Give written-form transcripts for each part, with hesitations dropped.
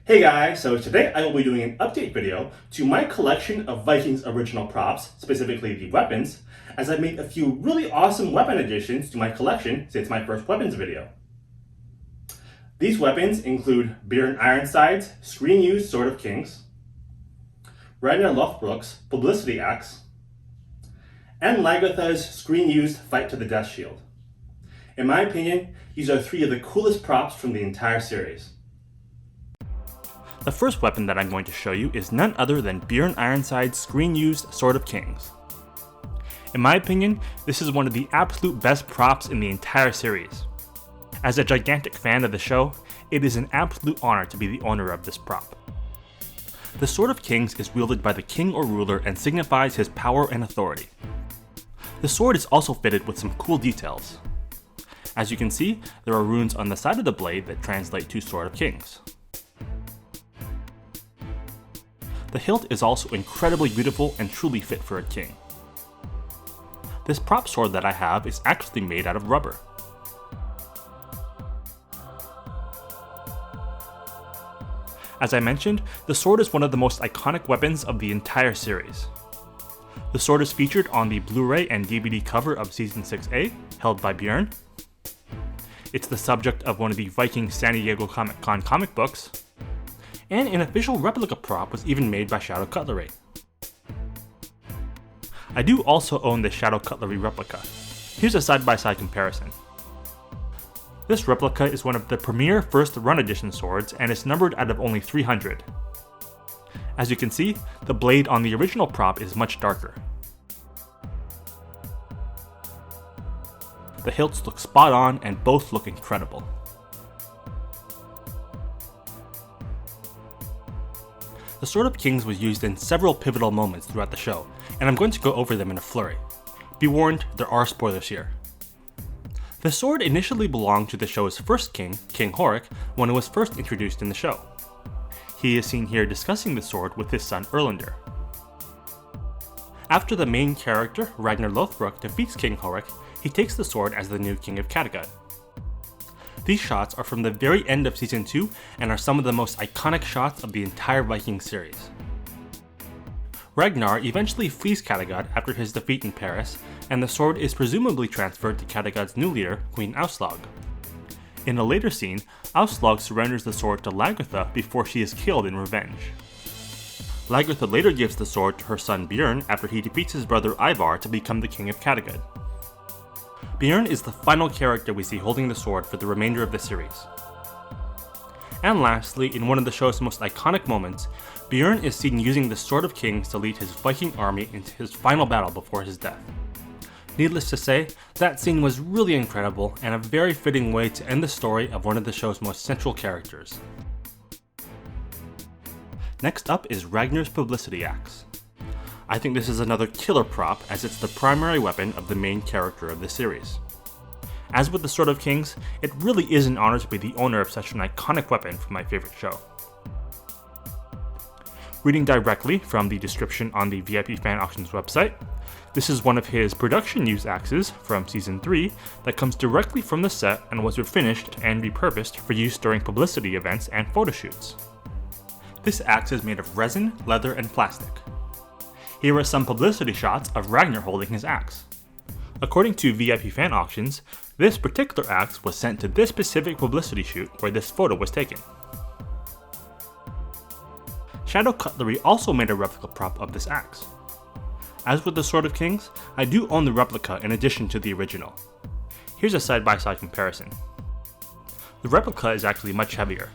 Hey guys, so today I will be doing an update video to my collection of Vikings original props, specifically the weapons, as I've made a few really awesome weapon additions to my collection since my first weapons video. These weapons include Bjorn Ironside's screen-used Sword of Kings, Ragnar Lothbrok's Publicity Axe, and Lagertha's screen-used Fight to the Death Shield. In my opinion, these are three of the coolest props from the entire series. The first weapon that I'm going to show you is none other than Bjorn Ironside's screen-used Sword of Kings. In my opinion, this is one of the absolute best props in the entire series. As a gigantic fan of the show, it is an absolute honor to be the owner of this prop. The Sword of Kings is wielded by the king or ruler and signifies his power and authority. The sword is also fitted with some cool details. As you can see, there are runes on the side of the blade that translate to Sword of Kings. The hilt is also incredibly beautiful and truly fit for a king. This prop sword that I have is actually made out of rubber. As I mentioned, the sword is one of the most iconic weapons of the entire series. The sword is featured on the Blu-ray and DVD cover of Season 6A, held by Bjorn. It's the subject of one of the Vikings San Diego Comic Con comic books, and an official replica prop was even made by Shadow Cutlery. I do also own the Shadow Cutlery replica. Here's a side-by-side comparison. This replica is one of the premier first run edition swords and is numbered out of only 300. As you can see, the blade on the original prop is much darker. The hilts look spot on and both look incredible. The Sword of Kings was used in several pivotal moments throughout the show, and I'm going to go over them in a flurry. Be warned, there are spoilers here. The sword initially belonged to the show's first king, King Horik, when it was first introduced in the show. He is seen here discussing the sword with his son Erlander. After the main character, Ragnar Lothbrok, defeats King Horik, he takes the sword as the new king of Kattegat. These shots are from the very end of Season 2 and are some of the most iconic shots of the entire Vikings series. Ragnar eventually flees Kattegat after his defeat in Paris, and the sword is presumably transferred to Kattegat's new leader, Queen Aslaug. In a later scene, Aslaug surrenders the sword to Lagertha before she is killed in revenge. Lagertha later gives the sword to her son Bjorn after he defeats his brother Ivar to become the king of Kattegat. Bjorn is the final character we see holding the sword for the remainder of the series. And lastly, in one of the show's most iconic moments, Bjorn is seen using the Sword of Kings to lead his Viking army into his final battle before his death. Needless to say, that scene was really incredible and a very fitting way to end the story of one of the show's most central characters. Next up is Ragnar's Publicity Axe. I think this is another killer prop as it's the primary weapon of the main character of the series. As with the Sword of Kings, it really is an honor to be the owner of such an iconic weapon for my favorite show. Reading directly from the description on the VIP Fan Auctions website, this is one of his production use axes from Season 3 that comes directly from the set and was refinished and repurposed for use during publicity events and photo shoots. This axe is made of resin, leather, and plastic. Here are some publicity shots of Ragnar holding his axe. According to VIP Fan Auctions, this particular axe was sent to this specific publicity shoot where this photo was taken. Shadow Cutlery also made a replica prop of this axe. As with the Sword of Kings, I do own the replica in addition to the original. Here's a side-by-side comparison. The replica is actually much heavier.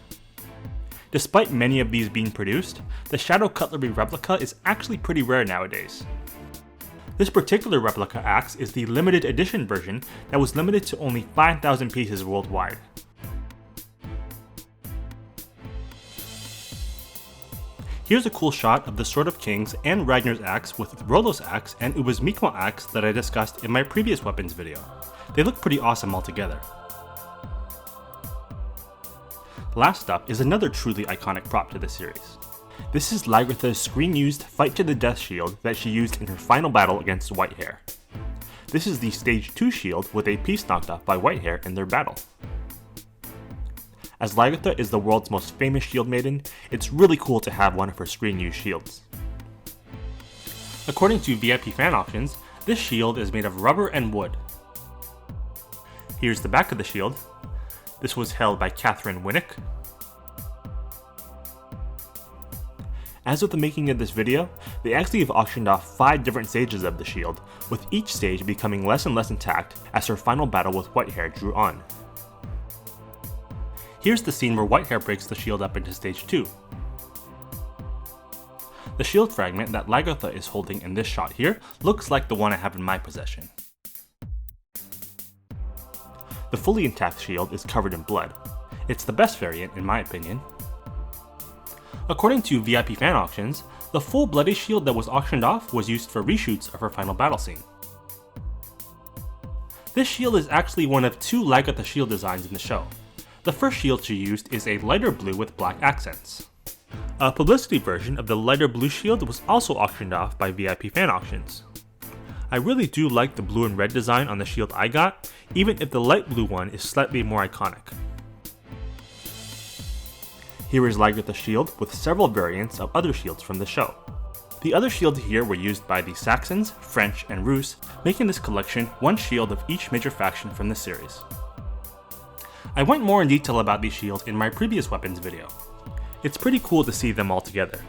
Despite many of these being produced, the Shadow Cutlery replica is actually pretty rare nowadays. This particular replica axe is the limited edition version that was limited to only 5,000 pieces worldwide. Here's a cool shot of the Sword of Kings and Ragnar's axe with Rollo's axe and Uba's Mi'kmaq axe that I discussed in my previous weapons video. They look pretty awesome altogether. Last up is another truly iconic prop to the series. This is Lagertha's screen-used Fight to the Death Shield that she used in her final battle against Whitehair. This is the Stage 2 shield with a piece knocked off by Whitehair in their battle. As Lagertha is the world's most famous shield maiden, it's really cool to have one of her screen-used shields. According to VIP fan auctions, this shield is made of rubber and wood. Here's the back of the shield. This was held by Catherine Winnick. As of the making of this video, they actually have auctioned off 5 different stages of the shield, with each stage becoming less and less intact as her final battle with Whitehair drew on. Here's the scene where Whitehair breaks the shield up into stage 2. The shield fragment that Lagertha is holding in this shot here looks like the one I have in my possession. The fully intact shield is covered in blood. It's the best variant in my opinion. According to VIP fan auctions, the full bloody shield that was auctioned off was used for reshoots of her final battle scene. This shield is actually one of 2 Lagertha Shield designs in the show. The first shield she used is a lighter blue with black accents. A publicity version of the lighter blue shield was also auctioned off by VIP fan auctions. I really do like the blue and red design on the shield I got, even if the light blue one is slightly more iconic. Here is Lagertha Shield with several variants of other shields from the show. The other shields here were used by the Saxons, French, and Rus, making this collection one shield of each major faction from the series. I went more in detail about these shields in my previous weapons video. It's pretty cool to see them all together.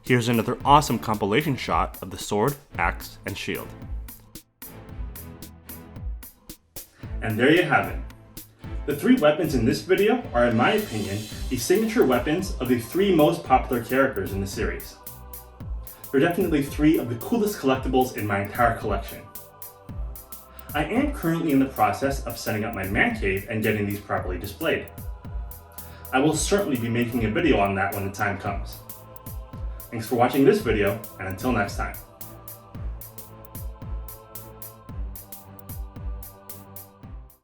Here's another awesome compilation shot of the sword, axe, and shield. And there you have it. The 3 weapons in this video are, in my opinion, the signature weapons of the 3 most popular characters in the series. They're definitely 3 of the coolest collectibles in my entire collection. I am currently in the process of setting up my man cave and getting these properly displayed. I will certainly be making a video on that when the time comes. Thanks for watching this video, and until next time.